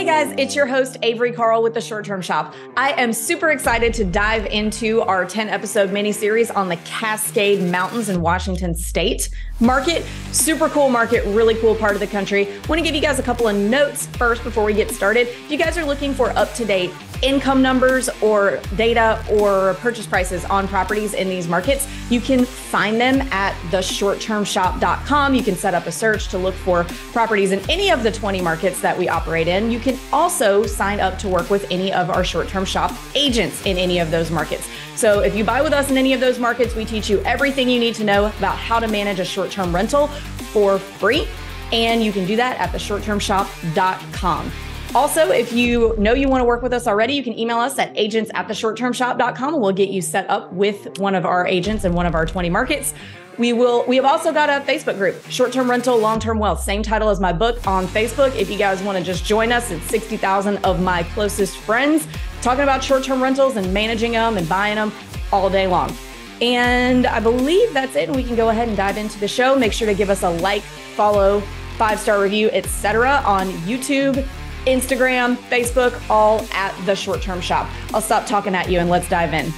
guys, it's your host, Avery Carl with the Short Term Shop. I am super excited to dive into our 10-episode mini-series on the Cascade Mountains in Washington State market. Super cool market, really cool part of the country. Want to give you guys a couple of notes first before we get started. If you guys are looking for up-to-date income numbers or data or purchase prices on properties in these markets, you can find them at theshorttermshop.com. You can set up a search to look for properties in any of the 20 markets that we operate in. You can also sign up to work with any of our short-term shop agents in any of those markets. So if you buy with us in any of those markets, we teach you everything you need to know about how to manage a short-term rental for free. And you can do that at theshorttermshop.com. Also, if you know you want to work with us already, you can email us at agents@theshorttermshop.com and we'll get you set up with one of our agents in one of our 20 markets. We have also got a Facebook group, Short-Term Rental, Long-Term Wealth, same title as my book on Facebook. If you guys want to just join us, it's 60,000 of my closest friends talking about short-term rentals and managing them and buying them all day long. And I believe that's it. And we can go ahead and dive into the show. Make sure to give us a like, follow, 5-star review, etc. on YouTube, Instagram, Facebook, all at The Short Term Shop. I'll stop talking at you and let's dive in.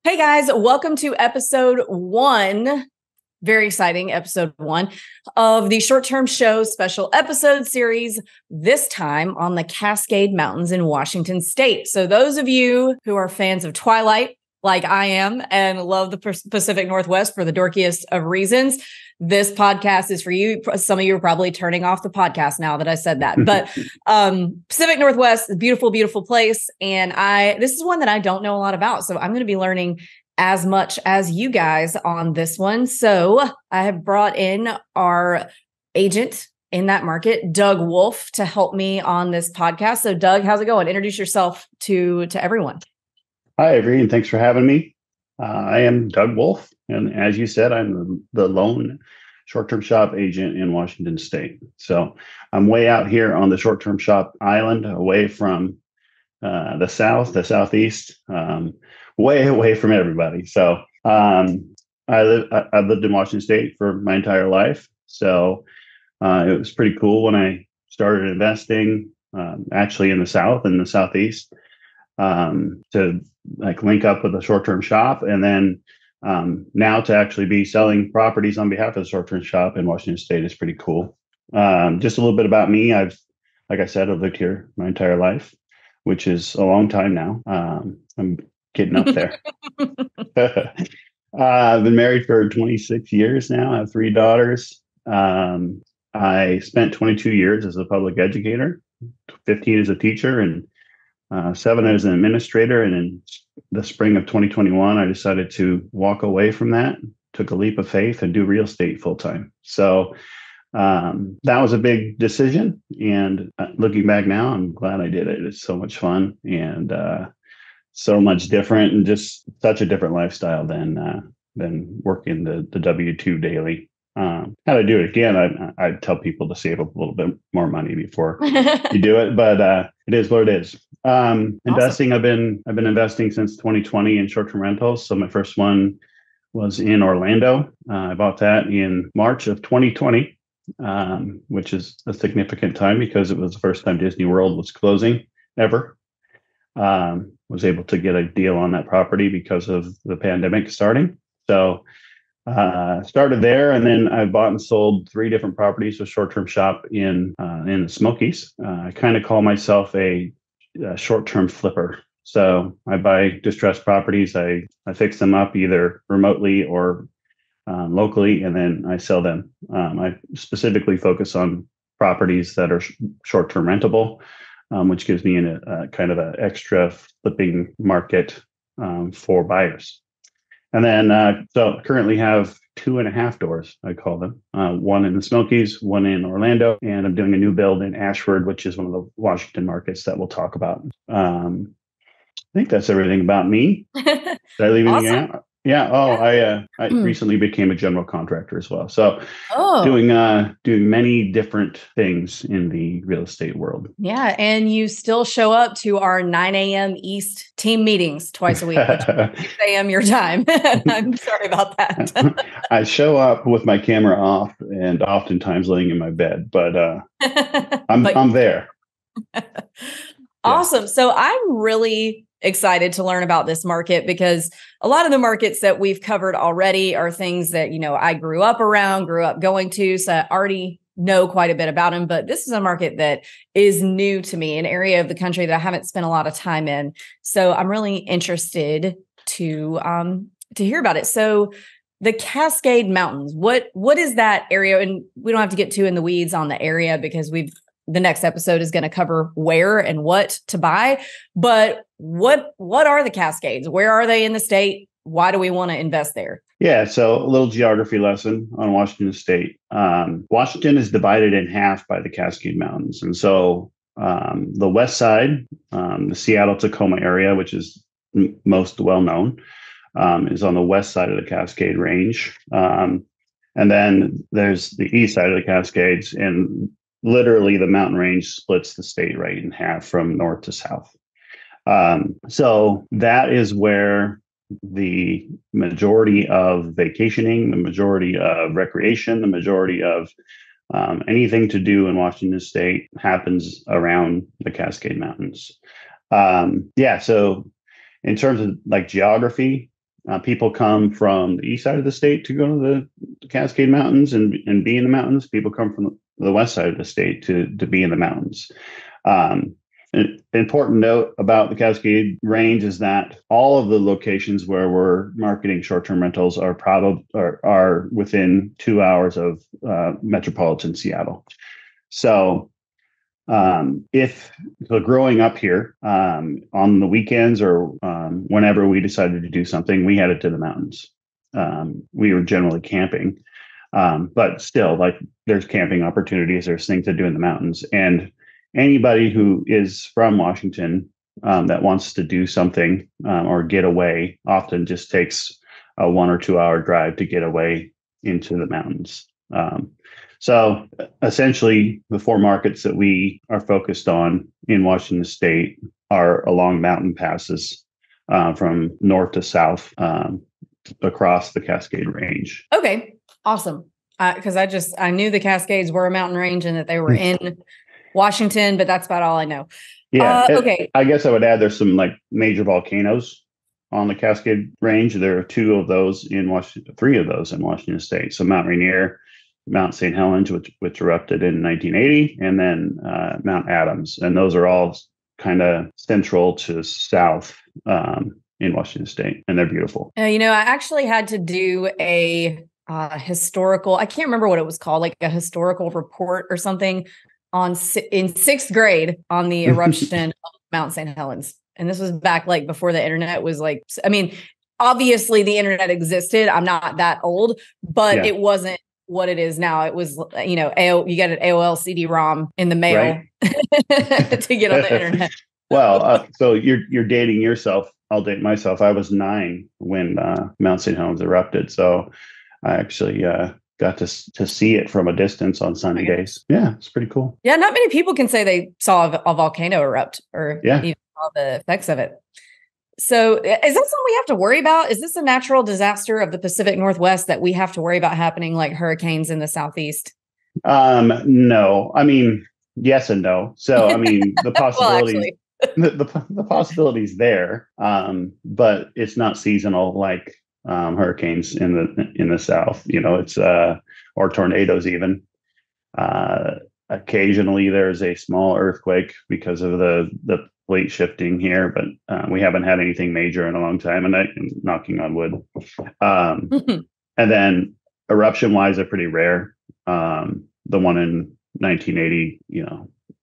Hey guys, welcome to episode 1. Very exciting episode 1 of the Short Term Show special episode series, this time on the Cascade Mountains in Washington State. So those of you who are fans of Twilight, like I am, and love the Pacific Northwest for the dorkiest of reasons, this podcast is for you. Some of you are probably turning off the podcast now that I said that, but Pacific Northwest, beautiful, beautiful place. And this is one that I don't know a lot about. So I'm going to be learning as much as you guys on this one. So I have brought in our agent in that market, Doug Wolf, to help me on this podcast. So Doug, how's it going? Introduce yourself to everyone. Hi, Avery, and thanks for having me. I am Doug Wolf, and as you said, I'm the lone short-term shop agent in Washington State. So I'm way out here on the short-term shop island, away from the southeast, way away from everybody. So I've lived in Washington State for my entire life. So it was pretty cool when I started investing, actually in the southeast. To link up with a short-term shop, and then now to actually be selling properties on behalf of the short-term shop in Washington State is pretty cool. Just a little bit about me. Like I said, I've lived here my entire life, which is a long time now. I'm getting up there. I've been married for 26 years now. I have 3 daughters. I spent 22 years as a public educator, 15 as a teacher, and 7 as an administrator. And in the spring of 2021, I decided to walk away from that, took a leap of faith and do real estate full time. So that was a big decision. And looking back now, I'm glad I did it. It's so much fun and so much different, and just such a different lifestyle than working the W-2 daily. How to do it again, I tell people to save up a little bit more money before you do it, but it is what it is. Investing, I've been investing since 2020 in short-term rentals. So my first one was in Orlando. I bought that in March of 2020, which is a significant time because it was the first time Disney World was closing ever. Was able to get a deal on that property because of the pandemic starting. So started there, and then I bought and sold 3 different properties with short-term shop in the Smokies. I kind of call myself a short-term flipper. So I buy distressed properties, I fix them up either remotely or locally, and then I sell them. I specifically focus on properties that are short-term rentable, which gives me a kind of an extra flipping market for buyers. And then, so currently have 2.5 doors, I call them. One in the Smokies, one in Orlando, and I'm doing a new build in Ashford, which is one of the Washington markets that we'll talk about. I think that's everything about me. Did I leave anything out? Yeah. Oh, Yeah. I recently became a general contractor as well. So Oh, doing many different things in the real estate world. yeah. And you still show up to our 9 a.m. East team meetings twice a week, which is 6 a.m. your time. I'm sorry about that. I show up with my camera off and oftentimes laying in my bed, but But I'm there. Yeah. awesome. So I'm really excited to learn about this market because a lot of the markets that we've covered already are things that, I grew up around, grew up going to. So I already know quite a bit about them. But this is a market that is new to me, an area of the country that I haven't spent a lot of time in. So I'm really interested to hear about it. So the Cascade Mountains, what is that area? And we don't have to get too in the weeds on the area because the next episode is going to cover where and what to buy. But what are the Cascades? Where are they in the state? Why do we want to invest there? Yeah, so a little geography lesson on Washington State. Washington is divided in half by the Cascade Mountains. And so the west side, the Seattle-Tacoma area, which is most well known, is on the west side of the Cascade Range. And then there's the east side of the Cascades, and literally the mountain range splits the state right in half from north to south. So that is where the majority of vacationing, the majority of recreation, the majority of anything to do in Washington State happens around the Cascade Mountains. So in terms of like geography, people come from the east side of the state to go to the Cascade Mountains and be in the mountains. People come from the west side of the state to be in the mountains. An important note about the Cascade Range is that all of the locations where we're marketing short-term rentals are within 2 hours of metropolitan Seattle. So if growing up here on the weekends or whenever we decided to do something, we headed to the mountains. We were generally camping, but still, like there's camping opportunities, there's things to do in the mountains, and anybody who is from Washington that wants to do something or get away often just takes a 1 or 2 hour drive to get away into the mountains. So essentially, the 4 markets that we are focused on in Washington State are along mountain passes from north to south across the Cascade Range. Okay, awesome. Because I knew the Cascades were a mountain range and that they were in Washington, but that's about all I know. Yeah. Okay. I guess I would add there's some like major volcanoes on the Cascade Range. There are 2 of those in Washington, 3 of those in Washington State. So Mount Rainier, Mount St. Helens, which erupted in 1980, and then Mount Adams. And those are all kind of central to south in Washington State, and they're beautiful. I actually had to do a historical, I can't remember what it was called, like a historical report or something in 6th grade on the eruption of Mount St. Helens. And this was back like before the internet was like, I mean, obviously the internet existed. I'm not that old, but It wasn't what it is now. It was, you get an AOL CD-ROM in the mail, right? To get on the internet. Well, so you're dating yourself. I'll date myself. I was 9 when Mount St. Helens erupted. So I actually got to see it from a distance on sunny days. Yeah, it's pretty cool. Yeah, not many people can say they saw a volcano erupt or even saw the effects of it. So is that something we have to worry about? Is this a natural disaster of the Pacific Northwest that we have to worry about happening like hurricanes in the Southeast? No. I mean, yes and no. So, I mean, the possibilities, the possibilities there, but it's not seasonal like hurricanes in the South. It's or tornadoes even. Occasionally, there's a small earthquake because of the plate shifting here, but we haven't had anything major in a long time, and I'm knocking on wood. And then eruption-wise, they're pretty rare. The one in 1980,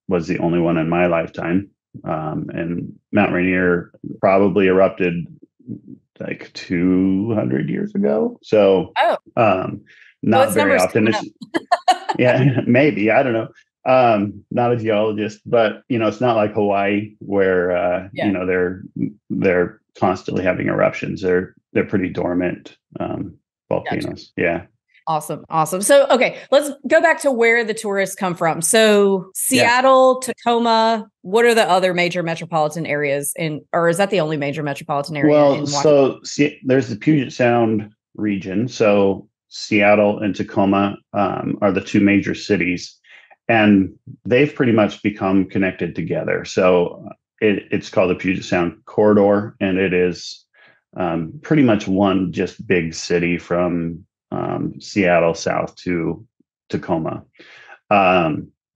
was the only one in my lifetime. And Mount Rainier probably erupted like 200 years ago. So, not very often. Yeah, maybe. I don't know. Not a geologist, but it's not like Hawaii where they're constantly having eruptions. They're pretty dormant volcanoes. Gotcha. Yeah. Awesome. Awesome. So, okay, let's go back to where the tourists come from. So Seattle, Tacoma, what are the other major metropolitan areas or is that the only major metropolitan area in Washington? So there's the Puget Sound region. So Seattle and Tacoma are the two major cities, and they've pretty much become connected together. So it's called the Puget Sound Corridor, and it is pretty much one just big city from Seattle south to Tacoma.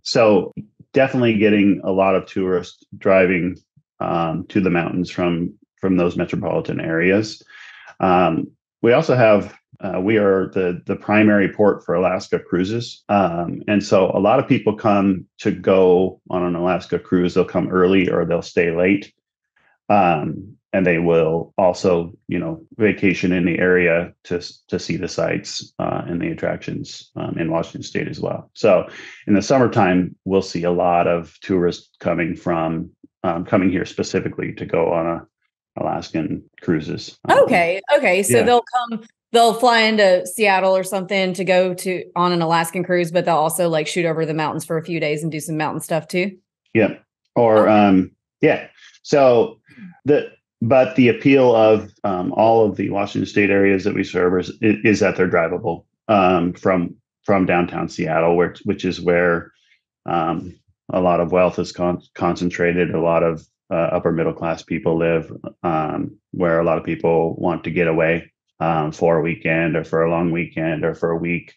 So definitely getting a lot of tourists driving to the mountains from those metropolitan areas. We also have we are the primary port for Alaska cruises. And so a lot of people come to go on an Alaska cruise. They'll come early or they'll stay late. And they will also, vacation in the area to see the sights and the attractions in Washington State as well. So in the summertime, we'll see a lot of tourists coming here specifically to go on Alaskan cruises. Okay. So they'll fly into Seattle or something to go on an Alaskan cruise, but they'll also like shoot over the mountains for a few days and do some mountain stuff too. Yeah. Or, yeah. So but the appeal of all of the Washington State areas that we serve is that they're drivable from downtown Seattle, which is where a lot of wealth is concentrated. A lot of upper middle class people live, where a lot of people want to get away for a weekend or for a long weekend or for a week.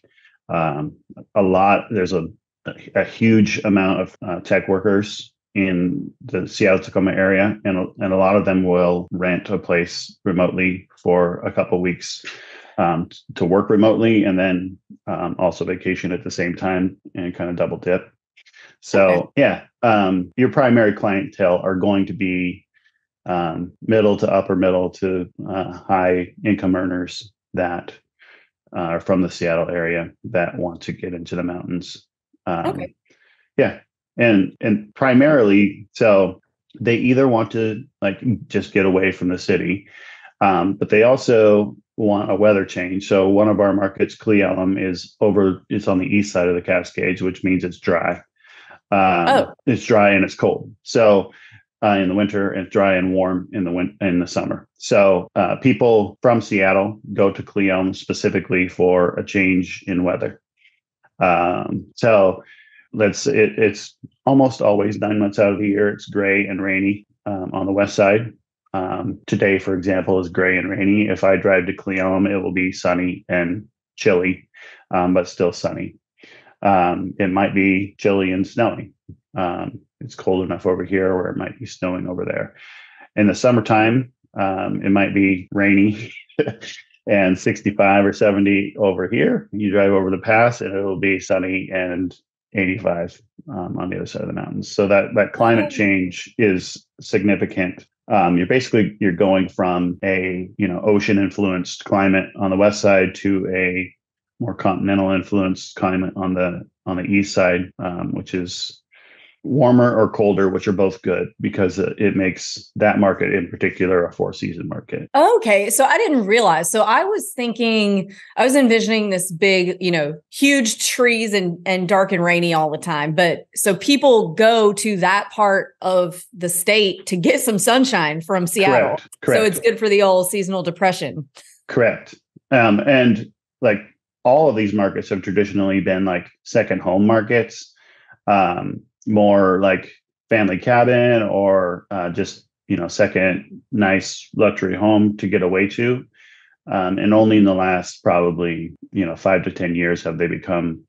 There's a huge amount of tech workers in the Seattle Tacoma area, and a lot of them will rent a place remotely for a couple of weeks to work remotely, and then also vacation at the same time and kind of double dip. So your primary clientele are going to be middle to upper middle to high income earners that are from the Seattle area that want to get into the mountains. Yeah. And primarily, so they either want to like just get away from the city, but they also want a weather change. So one of our markets, Cle Elum, it's on the east side of the Cascades, which means it's dry. It's dry and it's cold. So in the winter, and it's dry and warm in the summer. So people from Seattle go to Cle Elum specifically for a change in weather. So it's almost always 9 months out of the year. It's gray and rainy on the west side. Today, for example, is gray and rainy. If I drive to Cle Elum, it will be sunny and chilly, but still sunny. It might be chilly and snowy. It's cold enough over here where it might be snowing over there. In the summertime, it might be rainy and 65 or 70 over here. You drive over the pass and it'll be sunny and 85 on the other side of the mountains. So that climate change is significant. You're going from a ocean influenced climate on the west side to a more continental influenced climate on the east side, which is warmer or colder, which are both good because it makes that market in particular a 4-season market. Okay. So I didn't realize. So I was envisioning this big, huge trees and dark and rainy all the time. But so people go to that part of the state to get some sunshine from Seattle. Correct. So it's good for the old seasonal depression. Correct. And like all of these markets have traditionally been like second home markets. More like family cabin or just, second nice luxury home to get away to. And only in the last probably, 5 to 10 years have they become,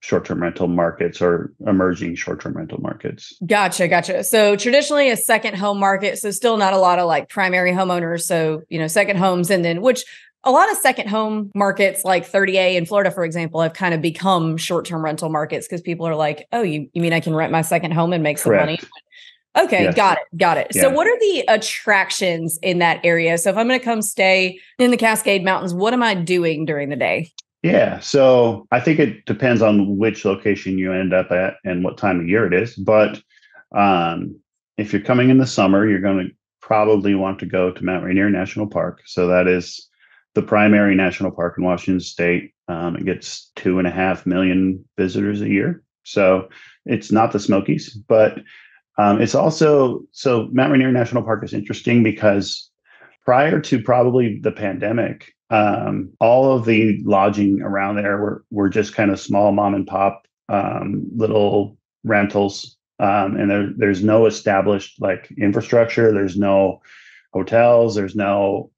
short-term rental markets or emerging short-term rental markets. Gotcha. So traditionally a second home market. So still not a lot of like primary homeowners. So, second homes, and then which a lot of second home markets like 30A in Florida, for example, have kind of become short-term rental markets because people are like, oh, you mean I can rent my second home and make some money? Okay, yes. Got it. Yeah. So what are the attractions in that area? So if I'm going to come stay in the Cascade Mountains, what am I doing during the day? Yeah, so I think it depends on which location you end up at and what time of year it is. But if you're coming in the summer, you're going to probably want to go to Mount Rainier National Park. So that is the primary national park in Washington State. It gets 2.5 million visitors a year. So it's not the Smokies, but it's also, so Mount Rainier National Park is interesting because prior to probably the pandemic, all of the lodging around there were just kind of small mom and pop little rentals. And there's no established like infrastructure. There's no hotels. There's no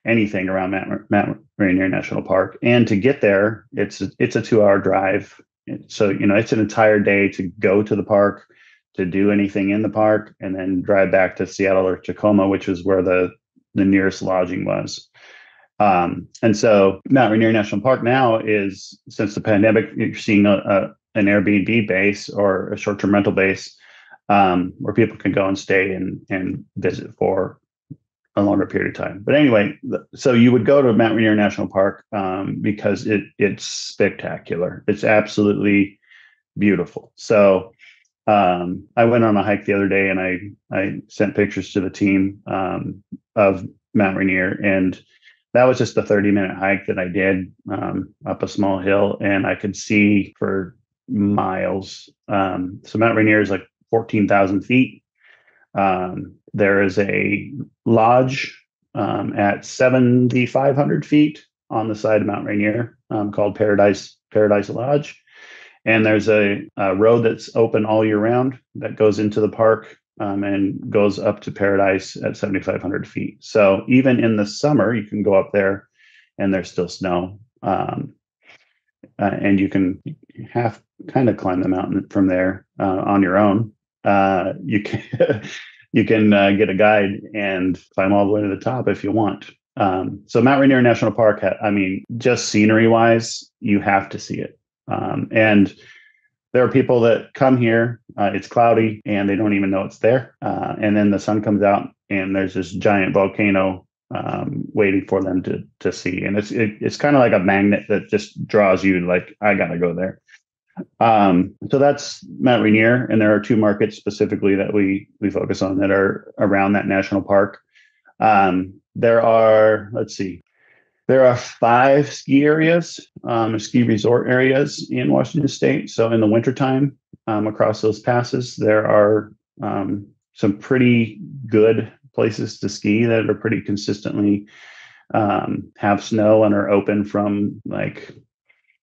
anything around Mount Rainier National Park. And to get there, it's a 2-hour drive. So, it's an entire day to go to the park, to do anything in the park, and then drive back to Seattle or Tacoma, which is where the nearest lodging was. And so Mount Rainier National Park now is, since the pandemic, you're seeing an Airbnb base or a short-term rental base where people can go and stay and visit for a longer period of time. But anyway, so you would go to Mount Rainier National Park because it's spectacular. It's absolutely beautiful. So I went on a hike the other day, and I sent pictures to the team of Mount Rainier, and that was just a 30-minute hike that I did up a small hill, and I could see for miles. So Mount Rainier is like 14,000 feet. There is a lodge at 7,500 feet on the side of Mount Rainier called Paradise Lodge. And there's a road that's open all year round that goes into the park and goes up to Paradise at 7,500 feet. So even in the summer, you can go up there and there's still snow. And you can kind of climb the mountain from there on your own. You can you can get a guide and climb all the way to the top if you want. So Mount Rainier National Park, just scenery wise, you have to see it. And there are people that come here, it's cloudy and they don't even know it's there. And then the sun comes out and there's this giant volcano waiting for them to see. And it's kind of like a magnet that just draws you, like, I got to go there. So that's Mount Rainier. And there are 2 markets specifically that we focus on that are around that national park. There are 5 ski areas, ski resort areas in Washington State. So in the wintertime, across those passes, there are some pretty good places to ski that are pretty consistently have snow and are open from like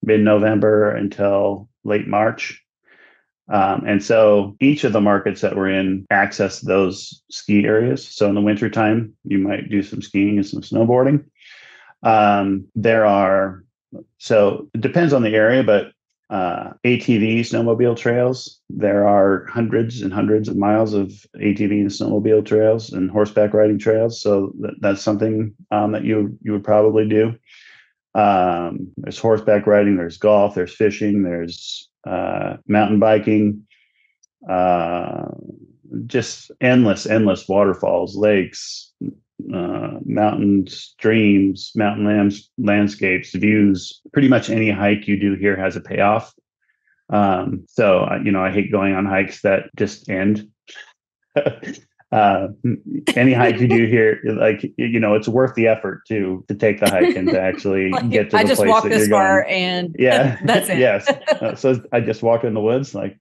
mid-November until late March. And so each of the markets that we're in access those ski areas. So in the wintertime, you might do some skiing and some snowboarding. So it depends on the area, but ATV snowmobile trails, there are hundreds and hundreds of miles of ATV and snowmobile trails and horseback riding trails. So that's something that you would probably do. There's horseback riding, there's golf, there's fishing, there's mountain biking, just endless waterfalls, lakes, mountain streams, mountain landscapes, views. Pretty much any hike you do here has a payoff. So I hate going on hikes that just end. Any hike you do here, it's worth the effort to take the hike and to actually get to the place that you're going. I just walked this far and that's it. Yes. So I just walked in the woods, like,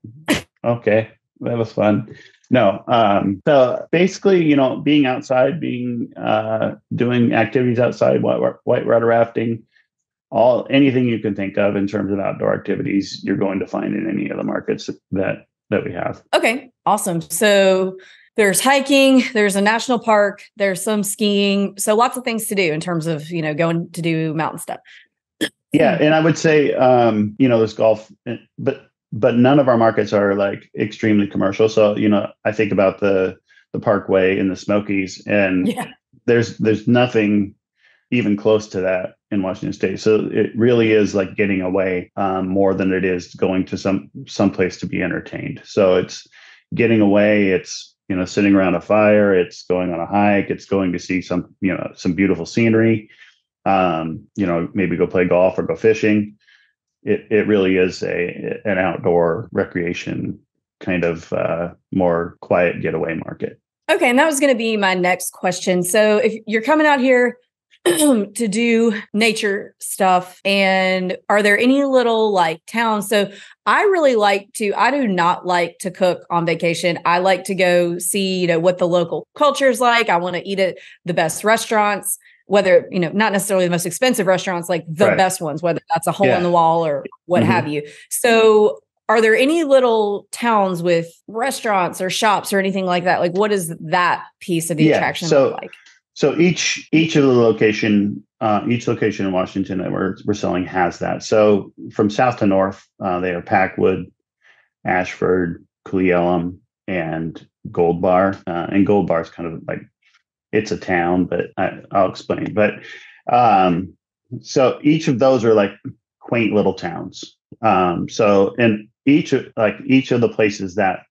okay, that was fun. No. So basically, being outside, doing activities outside, whitewater rafting, anything you can think of in terms of outdoor activities, you're going to find in any of the markets that we have. Okay, awesome. So there's hiking, there's a national park, there's some skiing. So lots of things to do in terms of, going to do mountain stuff. Yeah. And I would say, there's golf, but none of our markets are like extremely commercial. So, I think about the Parkway in the Smokies, and there's nothing even close to that in Washington State. So it really is like getting away more than it is going to some place to be entertained. So it's getting away. It's, sitting around a fire. It's going on a hike. It's going to see some beautiful scenery. Maybe go play golf or go fishing. It really is an outdoor recreation kind of more quiet getaway market. Okay, and that was going to be my next question. So if you're coming out here to do nature stuff, and are there any little like towns? So I do not like to cook on vacation. I like to go see, what the local culture is like. I want to eat at the best restaurants, whether, not necessarily the most expensive restaurants, like the Right. best ones, whether that's a hole in Yeah. the wall or what Mhm. have you. So are there any little towns with restaurants or shops or anything like that? Like, what does that piece of the Yeah. attraction look like? So each of the each location in Washington that we're selling has that. So from south to north, they are Packwood, Ashford, Cle Elum, and Gold Bar. And Gold Bar is kind of like, it's a town, but I'll explain. But so each of those are like quaint little towns. So in each of the places that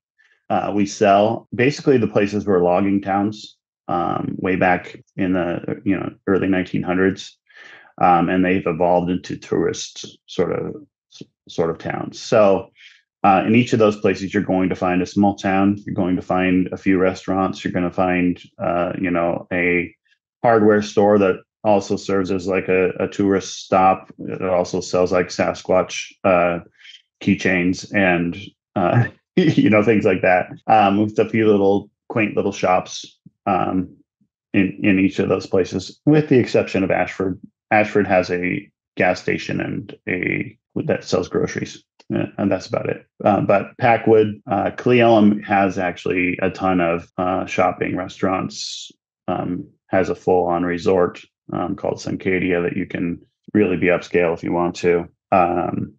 we sell, basically the places were logging towns way back in the early 1900s, and they've evolved into tourist sort of towns. So in each of those places, you're going to find a small town. You're going to find a few restaurants. You're going to find, a hardware store that also serves as like a tourist stop. It also sells like Sasquatch keychains and things like that. With a few little quaint little shops in each of those places, with the exception of Ashford. Ashford has a gas station and that sells groceries. And that's about it. But Packwood, Cle Elum has actually a ton of shopping, restaurants, has a full-on resort called Suncadia that you can really be upscale if you want to. And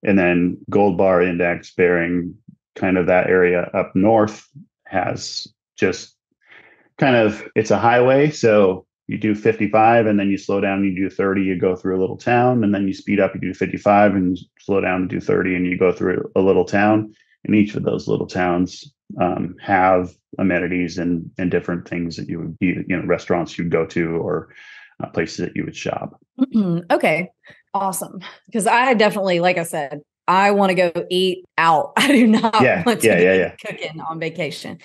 then Gold Bar Index, bearing kind of that area up north, has just kind of, it's a highway. So you do 55 and then you slow down, you do 30, you go through a little town, and then you speed up, you do 55 and slow down and do 30 and you go through a little town. And each of those little towns have amenities and different things that you would be, restaurants you'd go to, or places that you would shop. Okay, awesome. Because I definitely, like I said, I want to go eat out. I do not want to be cooking on vacation.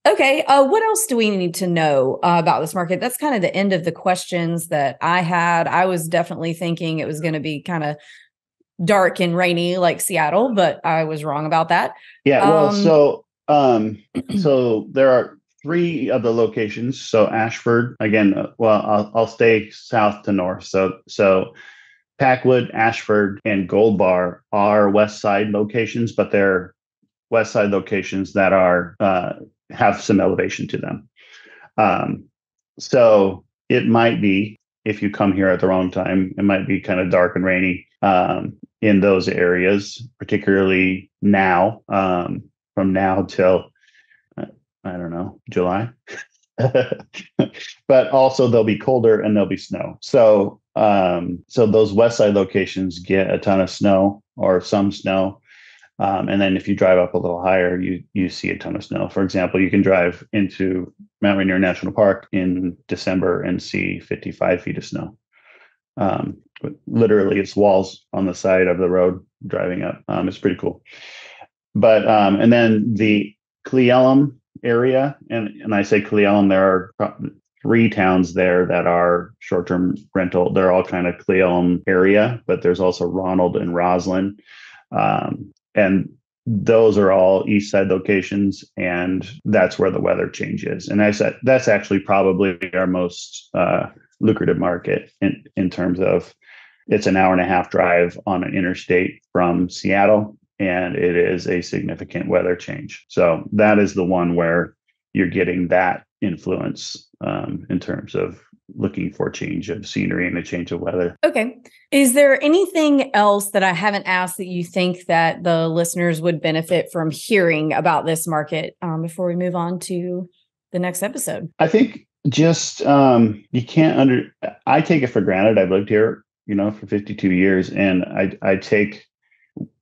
Okay. What else do we need to know about this market? That's kind of the end of the questions that I had. I was definitely thinking it was going to be kind of dark and rainy like Seattle, but I was wrong about that. Yeah. Well, so there are 3 of the locations. So Ashford, again, I'll stay south to north. So Packwood, Ashford, and Gold Bar are west side locations, but they're west side locations that are have some elevation to them. So it might be, if you come here at the wrong time, it might be kind of dark and rainy in those areas, particularly now, from now till, I don't know, July. But also they'll be colder and there'll be snow. So those west side locations get a ton of snow or some snow. And then if you drive up a little higher, you see a ton of snow. For example, you can drive into Mount Rainier National Park in December and see 55 feet of snow. Literally, it's walls on the side of the road driving up. It's pretty cool. But and then the Cle Elum area, and I say Cle Elum, there are 3 towns there that are short-term rental. They're all kind of Cle Elum area, but there's also Ronald and Roslyn. And those are all east side locations, and that's where the weather change is. And I said that's actually probably our most lucrative market in terms of, it's an hour and a half drive on an interstate from Seattle, and it is a significant weather change. So that is the one where you're getting that influence in terms of looking for a change of scenery and a change of weather. Okay. Is there anything else that I haven't asked that you think that the listeners would benefit from hearing about this market before we move on to the next episode? I think just you can't I take it for granted. I've lived here, for 52 years, and I take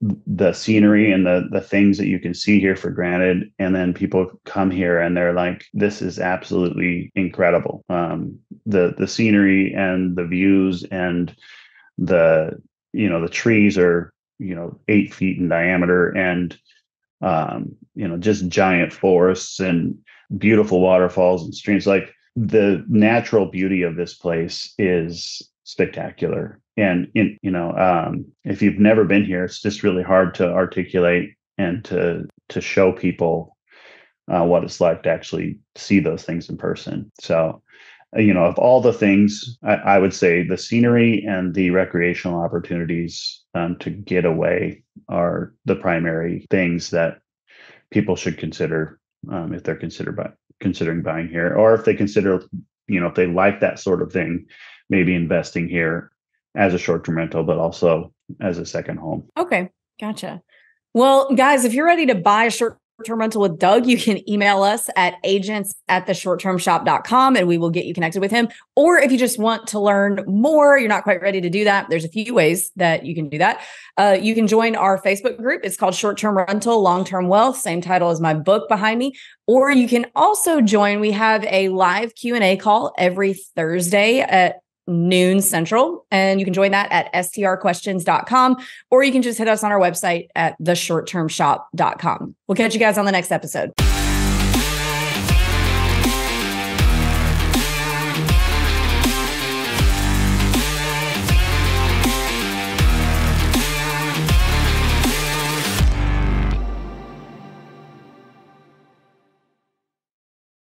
the scenery and the things that you can see here for granted. And then people come here and they're like, this is absolutely incredible. The scenery and the views and the trees are 8 feet in diameter, and just giant forests, and beautiful waterfalls and streams. Like the natural beauty of this place is spectacular. And if you've never been here, it's just really hard to articulate and to show people what it's like to actually see those things in person. So, of all the things, I would say the scenery and the recreational opportunities to get away are the primary things that people should consider if they're considering buying here, or if they consider, if they like that sort of thing, maybe investing here as a short-term rental, but also as a second home. Okay, gotcha. Well, guys, if you're ready to buy a short-term rental with Doug, you can email us at agents@theshorttermshop.com and we will get you connected with him. Or if you just want to learn more, you're not quite ready to do that, there's a few ways that you can do that. You can join our Facebook group. It's called Short-Term Rental, Long-Term Wealth, same title as my book behind me. Or you can also join, we have a live Q&A call every Thursday at noon Central, and you can join that at strquestions.com, or you can just hit us on our website at theshorttermshop.com. We'll catch you guys on the next episode.